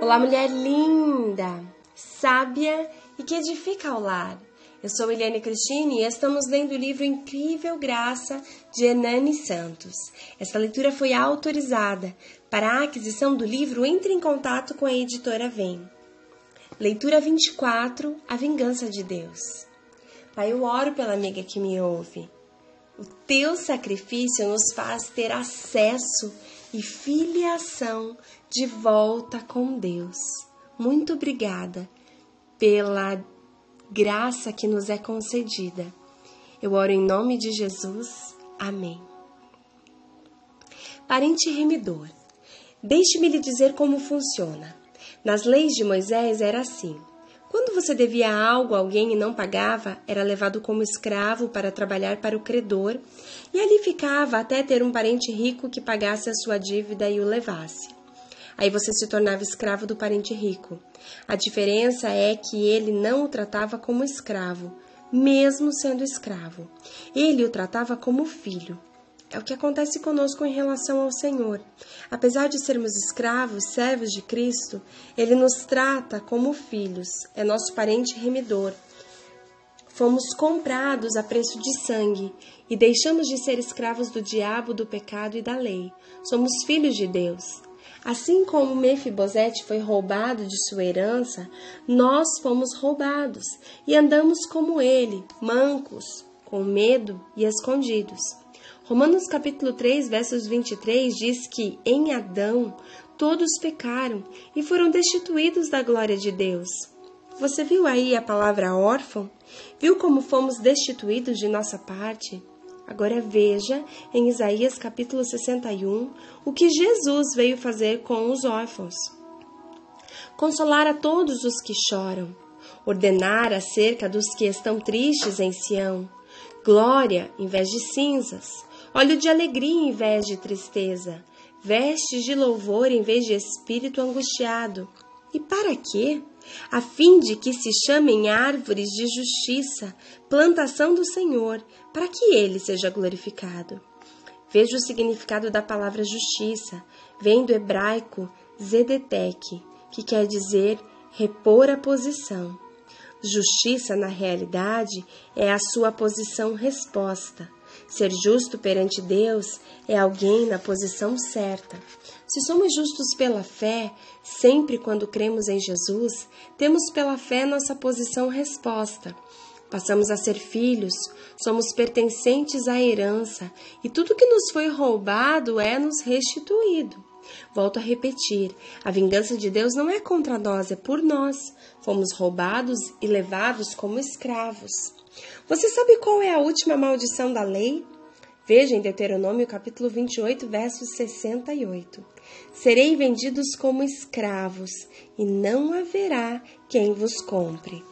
Olá, mulher linda, sábia e que edifica ao lar. Eu sou Eliane Cristine e estamos lendo o livro Incrível Graça de Hernani Santos. Essa leitura foi autorizada. Para a aquisição do livro, entre em contato com a editora Vem. Leitura 24, A Vingança de Deus. Pai, eu oro pela amiga que me ouve. O teu sacrifício nos faz ter acesso e filiação de volta com Deus. Muito obrigada pela graça que nos é concedida. Eu oro em nome de Jesus. Amém. Parente remidor. Deixe-me lhe dizer como funciona. Nas leis de Moisés era assim. Quando você devia algo a alguém e não pagava, era levado como escravo para trabalhar para o credor e ali ficava até ter um parente rico que pagasse a sua dívida e o levasse. Aí você se tornava escravo do parente rico. A diferença é que ele não o tratava como escravo, mesmo sendo escravo. Ele o tratava como filho. É o que acontece conosco em relação ao Senhor. Apesar de sermos escravos, servos de Cristo, Ele nos trata como filhos. É nosso parente remidor. Fomos comprados a preço de sangue e deixamos de ser escravos do diabo, do pecado e da lei. Somos filhos de Deus. Assim como Mefibosete foi roubado de sua herança, nós fomos roubados e andamos como ele, mancos, com medo e escondidos. Romanos capítulo 3, versos 23 diz que em Adão todos pecaram e foram destituídos da glória de Deus. Você viu aí a palavra órfão? Viu como fomos destituídos de nossa parte? Agora veja em Isaías capítulo 61 o que Jesus veio fazer com os órfãos. Consolar a todos os que choram, ordenar acerca dos que estão tristes em Sião, glória em vez de cinzas, óleo de alegria em vez de tristeza, vestes de louvor em vez de espírito angustiado. E para quê? A fim de que se chamem árvores de justiça, plantação do Senhor, para que Ele seja glorificado. Veja o significado da palavra justiça. Vem do hebraico zedetek, que quer dizer repor a posição. Justiça, na realidade, é a sua posição resposta. Ser justo perante Deus é alguém na posição certa. Se somos justos pela fé, sempre quando cremos em Jesus, temos pela fé nossa posição resposta. Passamos a ser filhos, somos pertencentes à herança e tudo que nos foi roubado é nos restituído. Volto a repetir, a vingança de Deus não é contra nós, é por nós. Fomos roubados e levados como escravos. Você sabe qual é a última maldição da lei? Veja em Deuteronômio capítulo 28, verso 68. Serei vendidos como escravos, e não haverá quem vos compre.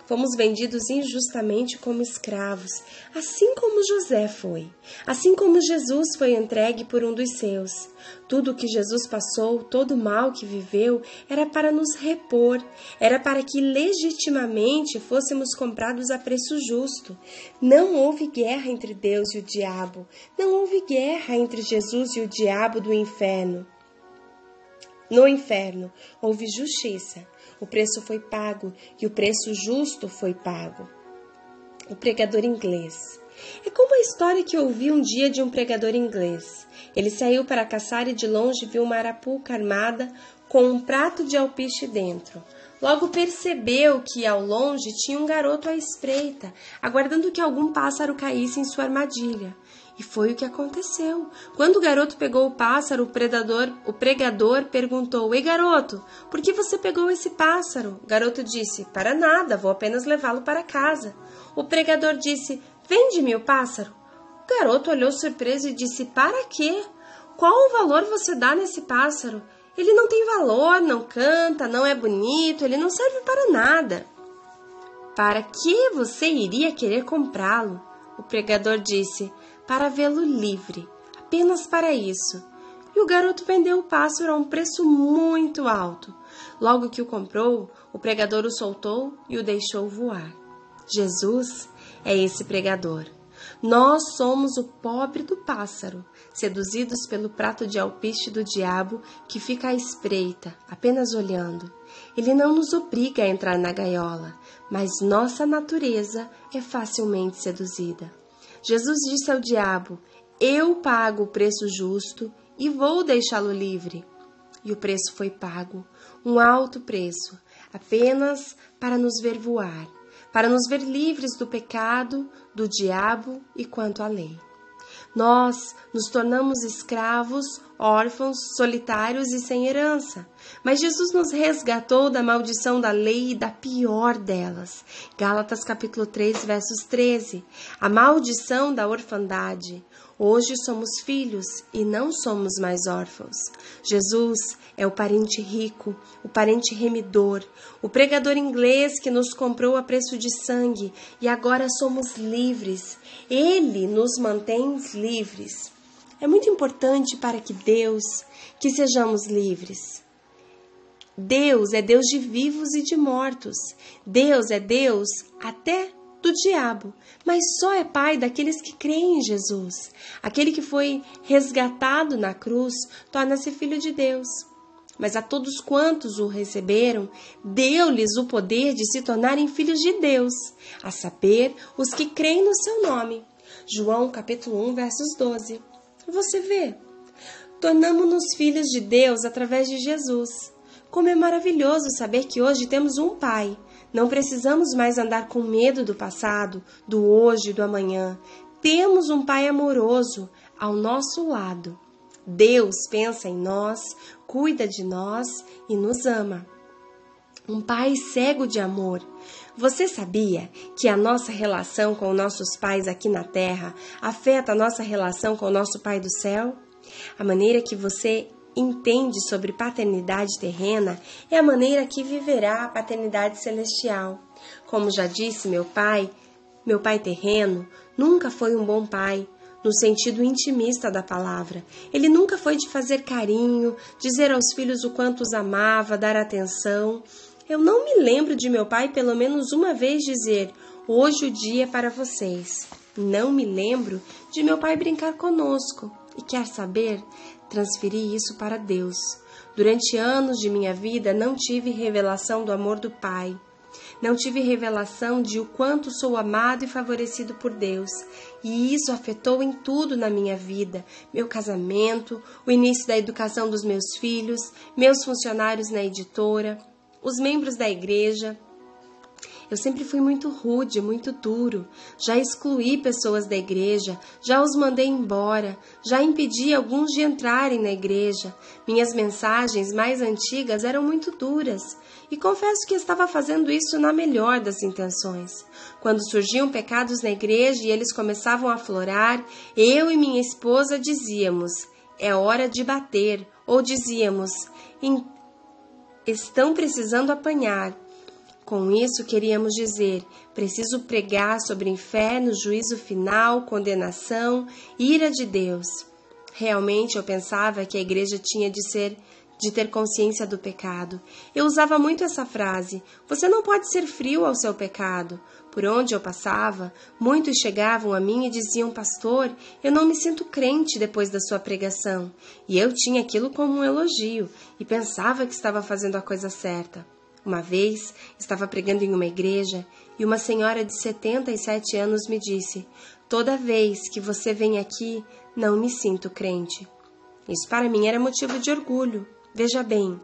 Fomos vendidos injustamente como escravos, assim como José foi, assim como Jesus foi entregue por um dos seus. Tudo o que Jesus passou, todo o mal que viveu, era para nos repor, era para que legitimamente fôssemos comprados a preço justo. Não houve guerra entre Deus e o diabo, não houve guerra entre Jesus e o diabo do inferno. No inferno houve justiça. O preço foi pago e o preço justo foi pago. O pregador inglês. É como a história que eu ouvi um dia de um pregador inglês. Ele saiu para caçar e de longe viu uma arapuca armada com um prato de alpiste dentro. Logo percebeu que ao longe tinha um garoto à espreita, aguardando que algum pássaro caísse em sua armadilha. E foi o que aconteceu. Quando o garoto pegou o pássaro, o pregador perguntou: "Ei, garoto, por que você pegou esse pássaro?" O garoto disse: "Para nada, vou apenas levá-lo para casa." O pregador disse: "Vende-me o pássaro." O garoto olhou surpreso e disse: "Para quê? Qual o valor você dá nesse pássaro? Ele não tem valor, não canta, não é bonito, ele não serve para nada." "Para que você iria querer comprá-lo?" O pregador disse: "Para vê-lo livre, apenas para isso." E o garoto vendeu o pássaro a um preço muito alto. Logo que o comprou, o pregador o soltou e o deixou voar. Jesus é esse pregador. Nós somos o pobre do pássaro, seduzidos pelo prato de alpiste do diabo que fica à espreita, apenas olhando. Ele não nos obriga a entrar na gaiola, mas nossa natureza é facilmente seduzida. Jesus disse ao diabo: eu pago o preço justo e vou deixá-lo livre. E o preço foi pago, um alto preço, apenas para nos ver voar, para nos ver livres do pecado, do diabo e quanto à lei. Nós nos tornamos escravos, órfãos, solitários e sem herança. Mas Jesus nos resgatou da maldição da lei e da pior delas. Gálatas capítulo 3, versos 13. A maldição da orfandade. Hoje somos filhos e não somos mais órfãos. Jesus é o parente rico, o parente remidor, o pregador inglês que nos comprou a preço de sangue e agora somos livres. Ele nos mantém livres. É muito importante para que sejamos livres. Deus é Deus de vivos e de mortos. Deus é Deus até do diabo, mas só é Pai daqueles que creem em Jesus. Aquele que foi resgatado na cruz torna-se filho de Deus. Mas a todos quantos o receberam, deu-lhes o poder de se tornarem filhos de Deus, a saber, os que creem no seu nome. João capítulo 1, versos 12. Você vê? Tornamo-nos filhos de Deus através de Jesus. Como é maravilhoso saber que hoje temos um Pai. Não precisamos mais andar com medo do passado, do hoje e do amanhã. Temos um Pai amoroso ao nosso lado. Deus pensa em nós, cuida de nós e nos ama. Um Pai cego de amor. Você sabia que a nossa relação com nossos pais aqui na Terra afeta a nossa relação com o nosso Pai do céu? A maneira que você entende sobre paternidade terrena é a maneira que viverá a paternidade celestial. Como já disse meu pai terreno nunca foi um bom pai, no sentido intimista da palavra. Ele nunca foi de fazer carinho, dizer aos filhos o quanto os amava, dar atenção. Eu não me lembro de meu pai pelo menos uma vez dizer: hoje o dia é para vocês. Não me lembro de meu pai brincar conosco. E quer saber? Transferi isso para Deus. Durante anos de minha vida não tive revelação do amor do Pai. Não tive revelação de o quanto sou amado e favorecido por Deus. E isso afetou em tudo na minha vida. Meu casamento, o início da educação dos meus filhos, meus funcionários na editora, os membros da igreja. Eu sempre fui muito rude, muito duro. Já excluí pessoas da igreja, já os mandei embora, já impedi alguns de entrarem na igreja. Minhas mensagens mais antigas eram muito duras e confesso que estava fazendo isso na melhor das intenções. Quando surgiam pecados na igreja e eles começavam a aflorar, eu e minha esposa dizíamos: é hora de bater, ou dizíamos: estão precisando apanhar. Com isso, queríamos dizer: preciso pregar sobre inferno, juízo final, condenação, ira de Deus. Realmente, eu pensava que a igreja tinha de ter consciência do pecado. Eu usava muito essa frase: você não pode ser frio ao seu pecado. Por onde eu passava, muitos chegavam a mim e diziam: pastor, eu não me sinto crente depois da sua pregação. E eu tinha aquilo como um elogio e pensava que estava fazendo a coisa certa. Uma vez, estava pregando em uma igreja e uma senhora de 77 anos me disse: toda vez que você vem aqui, não me sinto crente. Isso para mim era motivo de orgulho. Veja bem,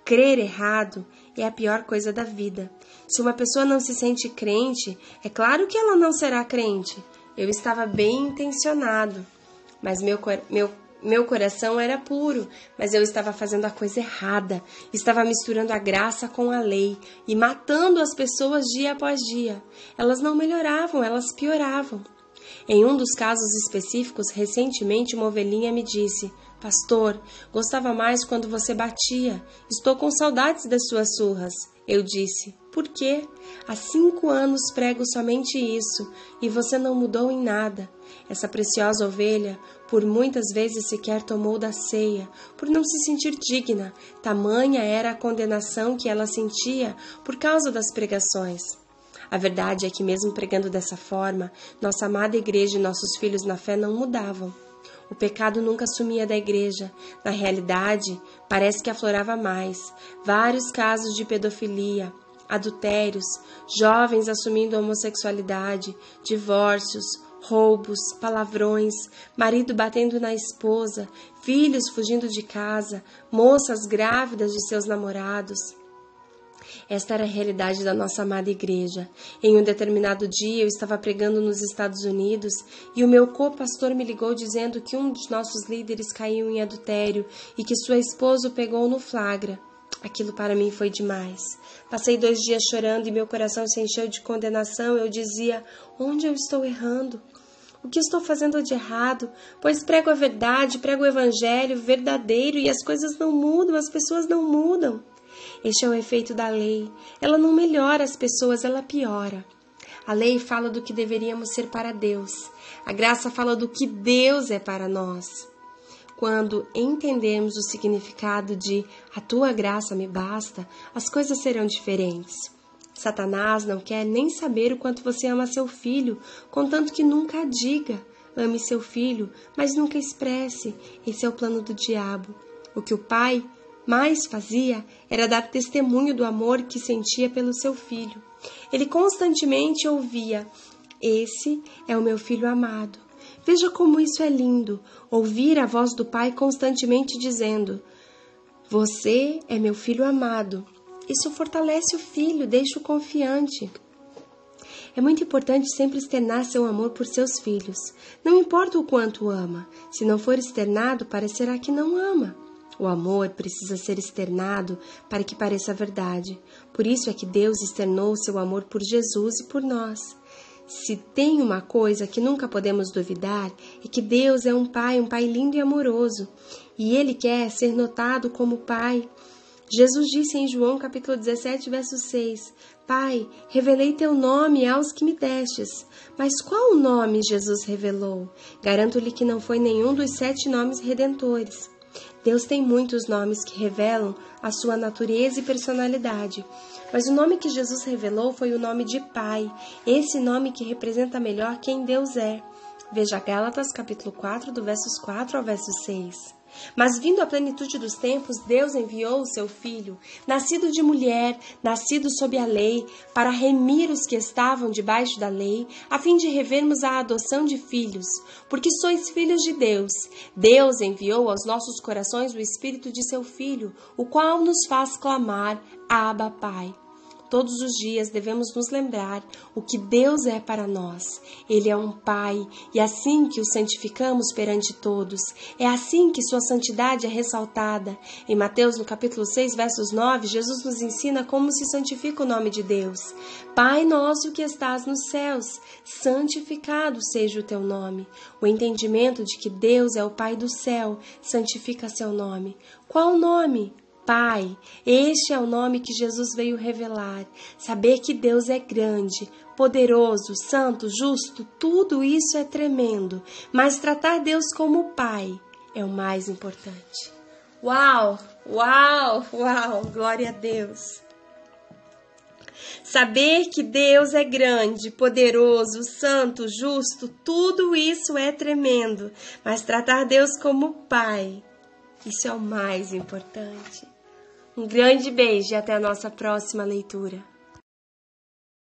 crer errado é a pior coisa da vida. Se uma pessoa não se sente crente, é claro que ela não será crente. Eu estava bem intencionado, mas meu coração era puro, mas eu estava fazendo a coisa errada. Estava misturando a graça com a lei e matando as pessoas dia após dia. Elas não melhoravam, elas pioravam. Em um dos casos específicos, recentemente uma ovelhinha me disse: pastor, gostava mais quando você batia. Estou com saudades das suas surras. Eu disse: por quê? Há 5 anos prego somente isso e você não mudou em nada. Essa preciosa ovelha por muitas vezes sequer tomou da ceia, por não se sentir digna. Tamanha era a condenação que ela sentia por causa das pregações. A verdade é que, mesmo pregando dessa forma, nossa amada igreja e nossos filhos na fé não mudavam. O pecado nunca sumia da igreja. Na realidade, parece que aflorava mais. Vários casos de pedofilia, adultérios, jovens assumindo a homossexualidade, divórcios, roubos, palavrões, marido batendo na esposa, filhos fugindo de casa, moças grávidas de seus namorados. Esta era a realidade da nossa amada igreja. Em um determinado dia, eu estava pregando nos Estados Unidos e o meu co-pastor me ligou dizendo que um dos nossos líderes caiu em adultério e que sua esposa o pegou no flagra. Aquilo para mim foi demais. Passei 2 dias chorando e meu coração se encheu de condenação. Eu dizia, onde eu estou errando? O que estou fazendo de errado? Pois prego a verdade, prego o evangelho verdadeiro e as coisas não mudam, as pessoas não mudam. Este é o efeito da lei. Ela não melhora as pessoas, ela piora. A lei fala do que deveríamos ser para Deus. A graça fala do que Deus é para nós. Quando entendemos o significado de a tua graça me basta, as coisas serão diferentes. Satanás não quer nem saber o quanto você ama seu filho, contanto que nunca diga. Ame seu filho, mas nunca expresse. Esse é o plano do diabo. O que o pai mais fazia era dar testemunho do amor que sentia pelo seu filho. Ele constantemente ouvia, esse é o meu filho amado. Veja como isso é lindo, ouvir a voz do pai constantemente dizendo, você é meu filho amado. Isso fortalece o filho, deixa-o confiante. É muito importante sempre externar seu amor por seus filhos. Não importa o quanto ama, se não for externado, parecerá que não ama. O amor precisa ser externado para que pareça verdade. Por isso é que Deus externou seu amor por Jesus e por nós. Se tem uma coisa que nunca podemos duvidar, é que Deus é um pai lindo e amoroso. E Ele quer ser notado como pai. Jesus disse em João capítulo 17, verso 6, Pai, revelei teu nome aos que me destes. Mas qual o nome Jesus revelou? Garanto-lhe que não foi nenhum dos 7 nomes redentores. Deus tem muitos nomes que revelam a sua natureza e personalidade. Mas o nome que Jesus revelou foi o nome de Pai, esse nome que representa melhor quem Deus é. Veja Gálatas capítulo 4, do versos 4 ao verso 6. Mas vindo à plenitude dos tempos, Deus enviou o seu Filho, nascido de mulher, nascido sob a lei, para remir os que estavam debaixo da lei, a fim de revermos a adoção de filhos, porque sois filhos de Deus. Deus enviou aos nossos corações o Espírito de seu Filho, o qual nos faz clamar, Abba, Pai. Todos os dias devemos nos lembrar o que Deus é para nós. Ele é um Pai, e é assim que o santificamos perante todos. É assim que sua santidade é ressaltada. Em Mateus, no capítulo 6, versos 9, Jesus nos ensina como se santifica o nome de Deus. Pai nosso que estás nos céus, santificado seja o teu nome. O entendimento de que Deus é o Pai do céu santifica seu nome. Qual nome? Pai, este é o nome que Jesus veio revelar. Saber que Deus é grande, poderoso, santo, justo, tudo isso é tremendo. Mas tratar Deus como Pai é o mais importante. Uau, uau, uau, glória a Deus. Saber que Deus é grande, poderoso, santo, justo, tudo isso é tremendo. Mas tratar Deus como Pai, isso é o mais importante. Um grande beijo e até a nossa próxima leitura.